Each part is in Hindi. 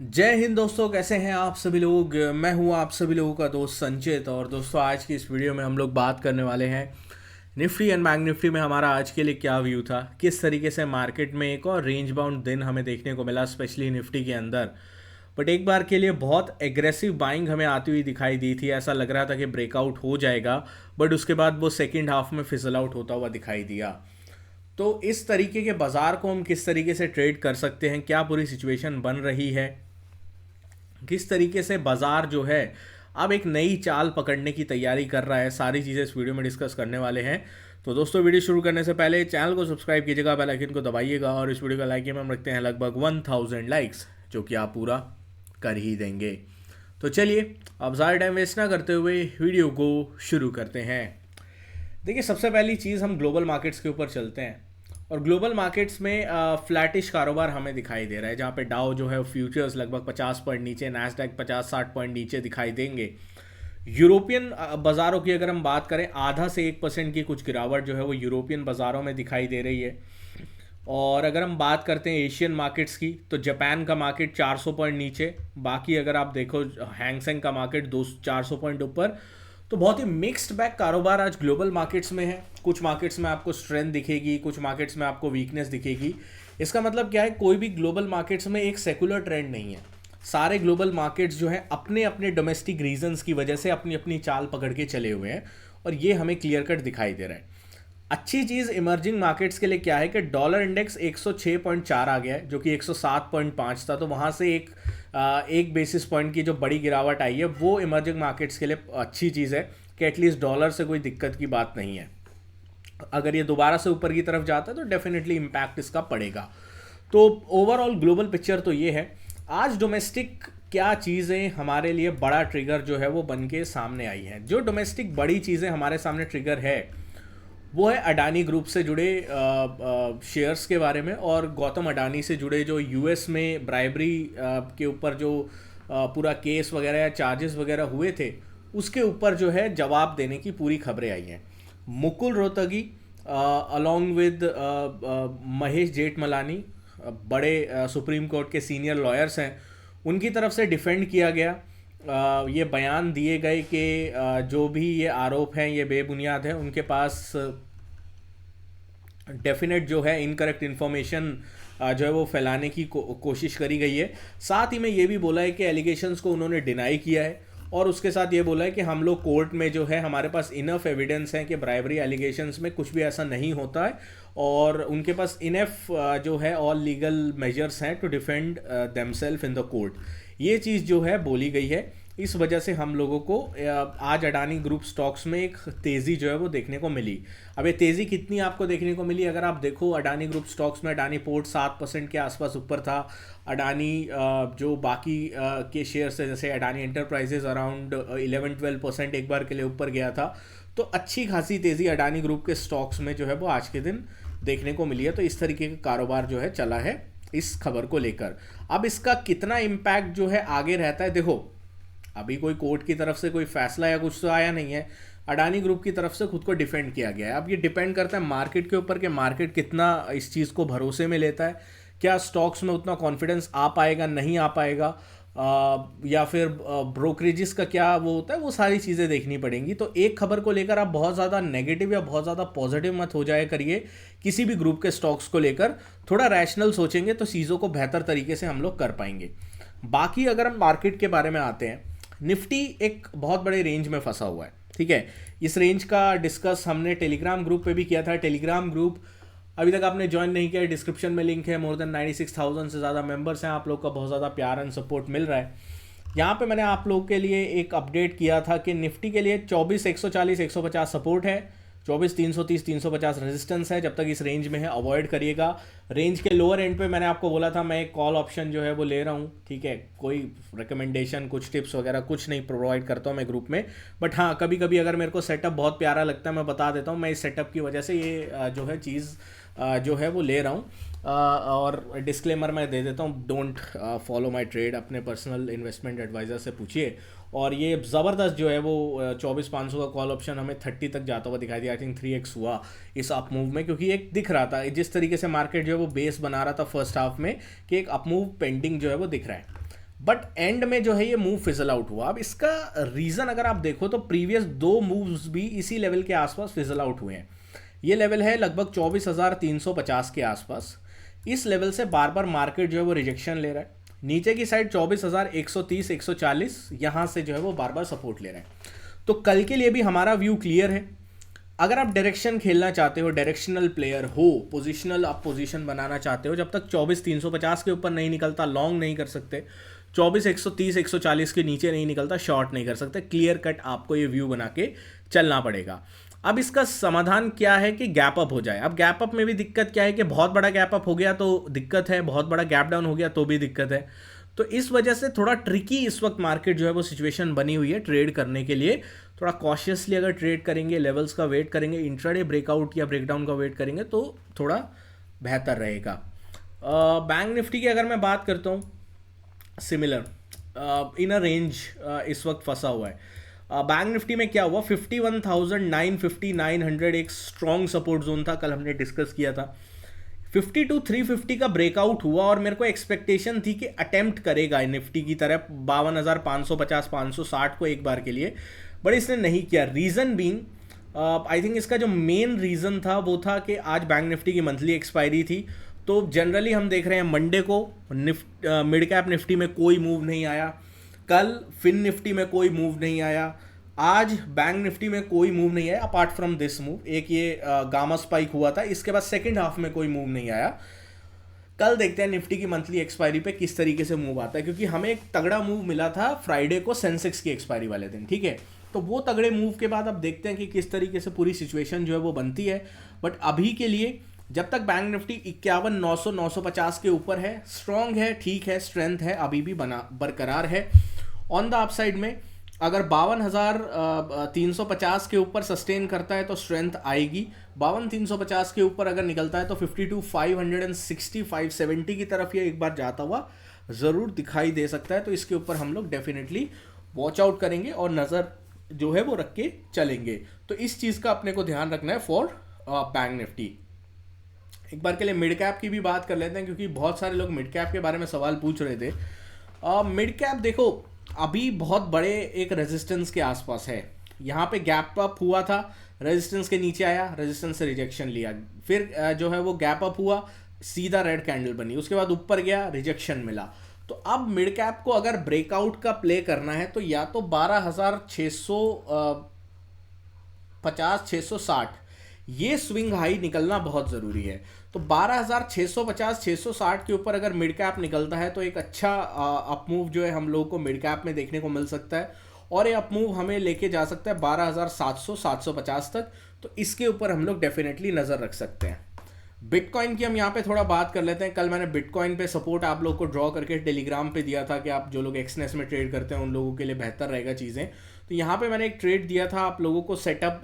जय हिंद दोस्तों, कैसे हैं आप सभी लोग। मैं हूं आप सभी लोगों का दोस्त संचित। और दोस्तों, आज की इस वीडियो में हम लोग बात करने वाले हैं निफ्टी एंड बैंक निफ्टी में हमारा आज के लिए क्या व्यू था, किस तरीके से मार्केट में एक और रेंज बाउंड दिन हमें देखने को मिला, स्पेशली निफ्टी के अंदर। बट एक बार के लिए बहुत एग्रेसिव बाइंग हमें आती हुई दिखाई दी थी। ऐसा लग रहा था कि ब्रेकआउट हो जाएगा, बट उसके बाद वो सेकेंड हाफ में फिजल आउट होता हुआ दिखाई दिया। तो इस तरीके के बाजार को हम किस तरीके से ट्रेड कर सकते हैं, क्या पूरी सिचुएशन बन रही है, किस तरीके से बाजार जो है अब एक नई चाल पकड़ने की तैयारी कर रहा है, सारी चीज़ें इस वीडियो में डिस्कस करने वाले हैं। तो दोस्तों, वीडियो शुरू करने से पहले चैनल को सब्सक्राइब कीजिएगा, बेल आइकन को दबाइएगा और इस वीडियो का लाइक में हम रखते हैं लगभग 1000 लाइक्स, जो कि आप पूरा कर ही देंगे। तो चलिए, अब ज़्यादा टाइम वेस्ट ना करते हुए वीडियो को शुरू करते हैं। देखिए, सबसे पहली चीज़ हम ग्लोबल मार्केट्स के ऊपर चलते हैं। और ग्लोबल मार्केट्स में फ्लैटिश कारोबार हमें दिखाई दे रहा है, जहाँ पे डाउ जो है फ्यूचर्स लगभग 50 पॉइंट नीचे, नैस्डैक 50-60 पॉइंट नीचे दिखाई देंगे। यूरोपियन बाज़ारों की अगर हम बात करें, आधा से 1% की कुछ गिरावट जो है वो यूरोपियन बाज़ारों में दिखाई दे रही है। और अगर हम बात करते हैं एशियन मार्केट्स की, तो जापान का मार्केट 400 पॉइंट नीचे। बाकी अगर आप देखो, हैंगसेंग का मार्केट 200-400 पॉइंट ऊपर। तो बहुत ही मिक्स्ड बैग कारोबार आज ग्लोबल मार्केट्स में है। कुछ मार्केट्स में आपको स्ट्रेंथ दिखेगी, कुछ मार्केट्स में आपको वीकनेस दिखेगी। इसका मतलब क्या है, कोई भी ग्लोबल मार्केट्स में एक सेकुलर ट्रेंड नहीं है। सारे ग्लोबल मार्केट्स जो है अपने अपने डोमेस्टिक रीजंस की वजह से अपनी अपनी चाल पकड़ के चले हुए हैं, और ये हमें क्लियर कट दिखाई दे रहा है। अच्छी चीज़ इमर्जिंग मार्केट्स के लिए क्या है कि डॉलर इंडेक्स 106.4 आ गया है, जो कि 107.5 था। तो वहाँ से एक बेसिस पॉइंट की जो बड़ी गिरावट आई है, वो इमर्जिंग मार्केट्स के लिए अच्छी चीज़ है कि एटलीस्ट डॉलर से कोई दिक्कत की बात नहीं है। अगर ये दोबारा से ऊपर की तरफ जाता है तो डेफिनेटली इम्पैक्ट इसका पड़ेगा। तो ओवरऑल ग्लोबल पिक्चर तो ये है। आज डोमेस्टिक क्या चीज़ें हमारे लिए बड़ा ट्रिगर जो है वो बन के सामने आई है। जो डोमेस्टिक बड़ी चीज़ें हमारे सामने ट्रिगर है, वो है अडानी ग्रुप से जुड़े शेयर्स के बारे में, और गौतम अडानी से जुड़े जो यूएस में ब्राइबरी के ऊपर जो पूरा केस वगैरह या चार्जेस वगैरह हुए थे, उसके ऊपर जो है जवाब देने की पूरी खबरें आई हैं। मुकुल रोहतगी अलॉन्ग विद महेश जेठमलानी, बड़े सुप्रीम कोर्ट के सीनियर लॉयर्स हैं, उनकी तरफ से डिफेंड किया गया। ये बयान दिए गए कि जो भी ये आरोप हैं ये बेबुनियाद है। उनके पास डेफिनेट जो है इनकरेक्ट इन्फॉर्मेशन जो है वो फैलाने की कोशिश करी गई है। साथ ही में ये भी बोला है कि एलिगेशंस को उन्होंने डिनाई किया है, और उसके साथ ये बोला है कि हम लोग कोर्ट में जो है हमारे पास इनफ एविडेंस है कि ब्राइबरी एलिगेशंस में कुछ भी ऐसा नहीं होता है, और उनके पास इनफ जो है ऑल लीगल मेजर्स हैं to defend themself in the court. ये चीज़ जो है बोली गई है। इस वजह से हम लोगों को आज अडानी ग्रुप स्टॉक्स में एक तेज़ी जो है वो देखने को मिली। अब ये तेज़ी कितनी आपको देखने को मिली, अगर आप देखो अडानी ग्रुप स्टॉक्स में अडानी पोर्ट 7% के आसपास ऊपर था। अडानी जो बाकी के शेयर्स है, जैसे अडानी एंटरप्राइजेज अराउंड 11-12% एक बार के लिए ऊपर गया था। तो अच्छी खासी तेज़ी अडानी ग्रुप के स्टॉक्स में जो है वो आज के दिन देखने को मिली है। तो इस तरीके का कारोबार जो है चला है इस खबर को लेकर। अब इसका कितना इम्पैक्ट जो है आगे रहता है, देखो अभी कोई कोर्ट की तरफ से कोई फैसला या कुछ तो आया नहीं है। अडानी ग्रुप की तरफ से खुद को डिफेंड किया गया है। अब ये डिपेंड करता है मार्केट के ऊपर कि मार्केट कितना इस चीज़ को भरोसे में लेता है। क्या स्टॉक्स में उतना कॉन्फिडेंस आ पाएगा, नहीं आ पाएगा, या फिर ब्रोकरेजेस का क्या वो होता है, वो सारी चीज़ें देखनी पड़ेंगी। तो एक खबर को लेकर आप बहुत ज़्यादा नेगेटिव या बहुत ज़्यादा पॉजिटिव मत हो जाया करिए। किसी भी ग्रुप के स्टॉक्स को लेकर थोड़ा रैशनल सोचेंगे तो चीज़ों को बेहतर तरीके से हम लोग कर पाएंगे। बाकी अगर हम मार्केट के बारे में आते हैं, निफ्टी एक बहुत बड़े रेंज में फंसा हुआ है, ठीक है। इस रेंज का डिस्कस हमने टेलीग्राम ग्रुप पे भी किया था। टेलीग्राम ग्रुप अभी तक आपने ज्वाइन नहीं किया, डिस्क्रिप्शन में लिंक है। मोर देन 96,000 से ज़्यादा मेंबर्स हैं। आप लोग का बहुत ज़्यादा प्यार एंड सपोर्ट मिल रहा है। यहाँ पे मैंने आप लोग के लिए एक अपडेट किया था कि निफ्टी के लिए 24,140-150 सपोर्ट है, 24,330, 350 रेजिस्टेंस है। जब तक इस रेंज में है अवॉइड करिएगा। रेंज के लोअर एंड पे मैंने आपको बोला था मैं एक कॉल ऑप्शन जो है वो ले रहा हूँ, ठीक है। कोई रिकमेंडेशन, कुछ टिप्स वगैरह कुछ नहीं प्रोवाइड करता हूँ मैं ग्रुप में, बट हाँ कभी कभी अगर मेरे को सेटअप बहुत प्यारा लगता है मैं बता देता हूँ। मैं इस सेटअप की वजह से ये जो है चीज़ जो है वो ले रहा हूँ। और डिस्क्लेमर मैं दे देता हूँ, डोंट फॉलो माय ट्रेड, अपने पर्सनल इन्वेस्टमेंट एडवाइज़र से पूछिए। और ये ज़बरदस्त जो है वो 24,500 का कॉल ऑप्शन हमें 30 तक जाता हुआ दिखाई दिया। आई थिंक 3x हुआ इस अप मूव में, क्योंकि एक दिख रहा था जिस तरीके से मार्केट जो है वो बेस बना रहा था फर्स्ट हाफ में कि एक अप मूव पेंडिंग जो है वो दिख रहा है। बट एंड में जो है ये मूव फिजल आउट हुआ। अब इसका रीज़न अगर आप देखो तो प्रीवियस 2 मूव्स भी इसी लेवल के आसपास फिजल आउट हुए हैं। ये लेवल है लगभग 24,350 के आसपास। इस लेवल से बार बार मार्केट जो है वो रिजेक्शन ले रहा है। नीचे की साइड 24,130 140 यहाँ से जो है वो बार बार सपोर्ट ले रहे हैं। तो कल के लिए भी हमारा व्यू क्लियर है। अगर आप डायरेक्शन खेलना चाहते हो, डायरेक्शनल प्लेयर हो, पोजिशनल आप पोजीशन बनाना चाहते हो, जब तक 24,350 के ऊपर नहीं निकलता लॉन्ग नहीं कर सकते, 24,130 140 के नीचे नहीं निकलता शॉर्ट नहीं कर सकते। क्लियर कट आपको ये व्यू बना के चलना पड़ेगा। अब इसका समाधान क्या है कि गैप अप हो जाए। अब गैप अप में भी दिक्कत क्या है कि बहुत बड़ा गैप अप हो गया तो दिक्कत है, बहुत बड़ा गैप डाउन हो गया तो भी दिक्कत है। तो इस वजह से थोड़ा ट्रिकी इस वक्त मार्केट जो है वो सिचुएशन बनी हुई है ट्रेड करने के लिए। थोड़ा कॉशियसली अगर ट्रेड करेंगे, लेवल्स का वेट करेंगे, इंट्राडे ब्रेकआउट या ब्रेकडाउन का वेट करेंगे तो थोड़ा बेहतर रहेगा। बैंक निफ्टी की अगर मैं बात करता हूँ, सिमिलर इन अ रेंज इस वक्त फंसा हुआ है। बैंक निफ्टी में क्या हुआ, 51,950 900 एक स्ट्रॉन्ग सपोर्ट जोन था, कल हमने डिस्कस किया था। 52 350 का ब्रेकआउट हुआ और मेरे को एक्सपेक्टेशन थी कि अटेम्प्ट करेगा निफ्टी की तरह 52,550 560 को एक बार के लिए, बट इसने नहीं किया। रीज़न बीइंग, आई थिंक इसका जो मेन रीज़न था वो था कि आज बैंक निफ्टी की मंथली एक्सपायरी थी। तो जनरली हम देख रहे हैं मंडे को मिड कैप निफ्टी में कोई मूव नहीं आया, कल फिन निफ्टी में कोई मूव नहीं आया, आज बैंक निफ्टी में कोई मूव नहीं आया अपार्ट फ्रॉम दिस मूव। एक ये गामा स्पाइक हुआ था, इसके बाद सेकंड हाफ में कोई मूव नहीं आया। कल देखते हैं निफ्टी की मंथली एक्सपायरी पे किस तरीके से मूव आता है, क्योंकि हमें एक तगड़ा मूव मिला था फ्राइडे को सेंसेक्स की एक्सपायरी वाले दिन, ठीक है। तो वो तगड़े मूव के बाद अब देखते हैं कि किस तरीके से पूरी सिचुएशन जो है वो बनती है। बट अभी के लिए जब तक बैंक निफ्टी 51,900 950 के ऊपर है, स्ट्रॉन्ग है, ठीक है, स्ट्रेंथ है, अभी भी बरकरार है। ऑन द अपसाइड में अगर 52,350 के ऊपर सस्टेन करता है तो स्ट्रेंथ आएगी। 52,350 के ऊपर अगर निकलता है तो 52,560 570 की तरफ ये एक बार जाता हुआ ज़रूर दिखाई दे सकता है। तो इसके ऊपर हम लोग डेफिनेटली वॉच आउट करेंगे और नज़र जो है वो रख के चलेंगे। तो इस चीज़ का अपने को ध्यान रखना है फॉर बैंक निफ्टी। एक बार के लिए मिड कैप की भी बात कर लेते हैं, क्योंकि बहुत सारे लोग मिड कैप के बारे में सवाल पूछ रहे थे। मिड कैप देखो अभी बहुत बड़े एक रेजिस्टेंस के आसपास है। यहाँ पे गैप अप हुआ था, रेजिस्टेंस के नीचे आया, रेजिस्टेंस से रिजेक्शन लिया, फिर जो है वो गैप अप हुआ, सीधा रेड कैंडल बनी, उसके बाद ऊपर गया, रिजेक्शन मिला। तो अब मिड कैप को अगर ब्रेकआउट का प्ले करना है तो या तो 12,650 660 ये स्विंग हाई निकलना बहुत ज़रूरी है। तो 12,650 660 के ऊपर अगर मिड कैप निकलता है तो एक अच्छा अपमूव जो है हम लोगों को मिड कैप में देखने को मिल सकता है, और ये अपमूव हमें लेके जा सकता है 12,700 750 तक। तो इसके ऊपर हम लोग डेफिनेटली नज़र रख सकते हैं। बिटकॉइन की हम यहाँ पे थोड़ा बात कर लेते हैं। कल मैंने बिटकॉइन पे सपोर्ट आप लोग को ड्रॉ करके टेलीग्राम पे दिया था कि आप जो लोग एक्सनेस में ट्रेड करते हैं उन लोगों के लिए बेहतर रहेगा चीज़ें। तो यहाँ पे मैंने एक ट्रेड दिया था आप लोगों को, सेटअप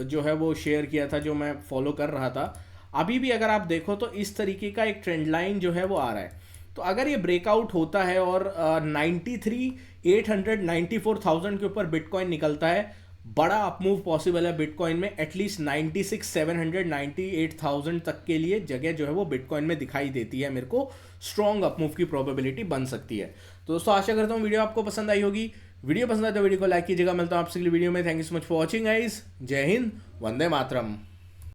जो है वो शेयर किया था जो मैं फॉलो कर रहा था। अभी भी अगर आप देखो तो इस तरीके का एक ट्रेंड लाइन जो है वो आ रहा है। तो अगर ये ब्रेकआउट होता है और 93,800 94,000 के ऊपर बिटकॉइन निकलता है, बड़ा अपमूव पॉसिबल है बिटकॉइन में। एटलीस्ट 96,700 98,000 तक के लिए जगह जो है वो बिटकॉइन में दिखाई देती है मेरे को। स्ट्रॉन्ग अपमूव की प्रोबेबिलिटी बन सकती है। तो दोस्तों आशा करता हूँ वीडियो आपको पसंद आई होगी। वीडियो पसंद आए तो वीडियो को लाइक कीजिएगा। मिलता हूँ आपसे अगली वीडियो में। Thank you so much for watching guys. जय हिंद, वंदे मातरम।